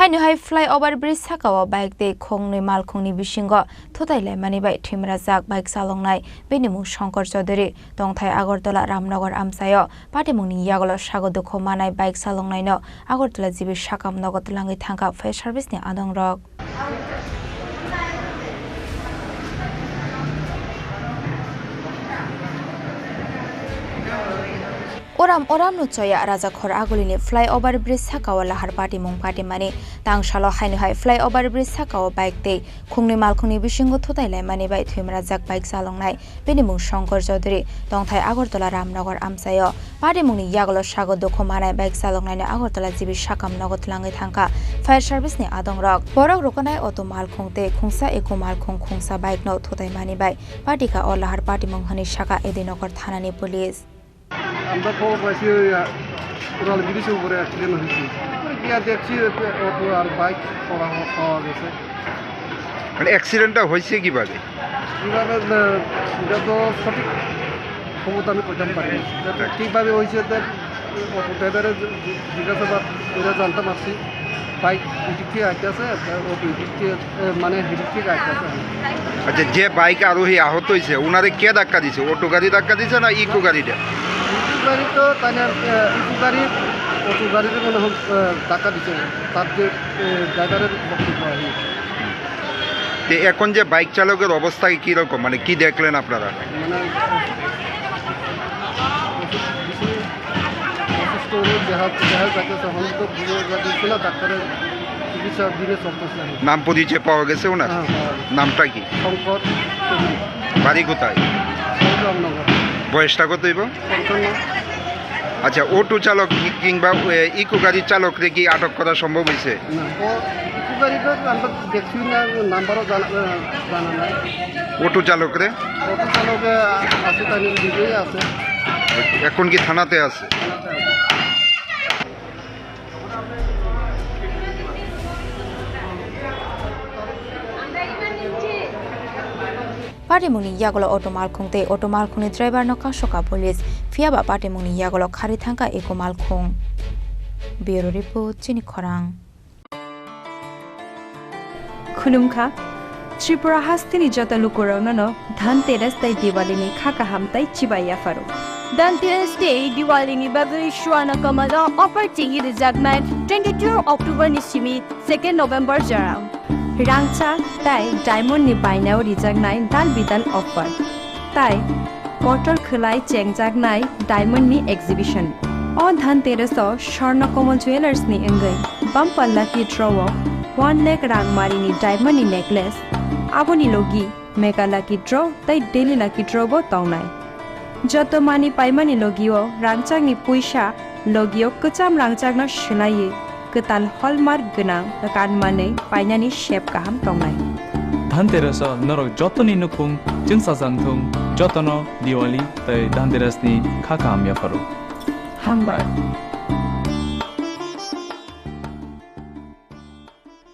Hai flyover bridge Sakao bike de KhongnwiMalkhungni BisingoThutailaimani baiThowimwrajak BikeChaloknai benimung Shankar Chaudhary tongthai Agartala Ramnagar Amsayo patimungni yagolo sagodokho manai BikeChaloknai no Agartala jibi sakam nogot langi thangka fire service ni adongrok Oram no choya Raja Khor agulini flyover bridge Sakao lahar patimung patimani tangsalo hai flyover bridge Sakao bike de KhongnwiMalkhungni BisingoThutailaimani baiThowimwrajak BikeChaloknai benimung Shankar Chaudhary tongthai Agartala Ramnagar Amsayo patimungni yagolo sagodokho manai BikeChaloknai no Agartala jibi sakam nogot langi thangka fire service ni adongrok borok rokanai auto malkhungte khungsa eko malkhung khungsa bike no Thutaimani bai patika o lahar patimung hani saka edinokor thanani police আমরা খবর পাইছি oral ব্রিজের উপরে accident হয়েছে গিয়া দেখছি auto আর bike পাওয়া গেছে মানে অ্যাক্সিডেন্টটা হয়েছে কিভাবে এটা তো সঠিক ক্ষমতা আমি কইতে পারি ঠিকভাবে হয়েছে অটো ড্রাইভারের জিজ্ঞাসাবাদ ওরা জানতে পারছি বাইক এদিক থেকে আসতেছে অটো এদিক থেকে মানে এদিক থেকে আসতেছে আচ্ছা যে বাইক আরোহী আহত হয়েছে ওনারে কে ধাক্কা দিছে অটো গাড়ি ধাক্কা দিছে না ইকো গাড়িটা গাড়ি তো তাই ইকো গাড়ি অটো গাড়িতে মনে হয় ধাক্কা দিচ্ছে তার যে ড্রাইভারের বক্তব্য এখন যে বাইক চালকের অবস্থা কীরকম মানে কি দেখলেন আপনারা মানে ডাক্তারের চিকিৎসা দিনে চলতেছে নাম পরিচয় পাওয়া গেছে ওনার নামটা কি শঙ্কর বাড়ি কোথায় বয়সটা কত হইব আচ্ছা অটো চালক কিংবা ইকো গাড়ির চালকরে কি আটক করা সম্ভব হয়েছে ইকো গাড়িটা আমরা দেখছি না নাম্বারও জানা নাই অটো চালকরে আছে তাই নিজেই আছে এখন কি থানাতে আছে patimungni yagolo auto malkhungni driver no kasoka police fiaba patimungni yagolo khari thangka eko malkhung bureau report Chini Khorang Khulumkha Tripura hastini jota lukorona no Dhanteras tai Diwali ni khaka hamtai chibaya faro Dhanteras Day Diwali ni babri shwana kamada opportunity rejagnai 22 October ni simi 2 November jarang Rangcha tai diamond ni bainao rijagnai dan bidan offer tai portal khulai chengjagnai diamond ni exhibition on Dhanteras o Sharna Komal Jewelers ni engai bumper lucky draw 1 lakh rangmari ni diamond ni necklace aboni logi mega lucky draw tai daily lucky draw bo taunai joto mani paimani logio rangchak ni puisa logio kacham rangchak na shilai ketal hallmark gonang kanmani painani shape kaham tongnai Dhanteras norok jotoni nukung jingsajang thung jotono Diwali tai Dhanteras ni khakam ya faru hambar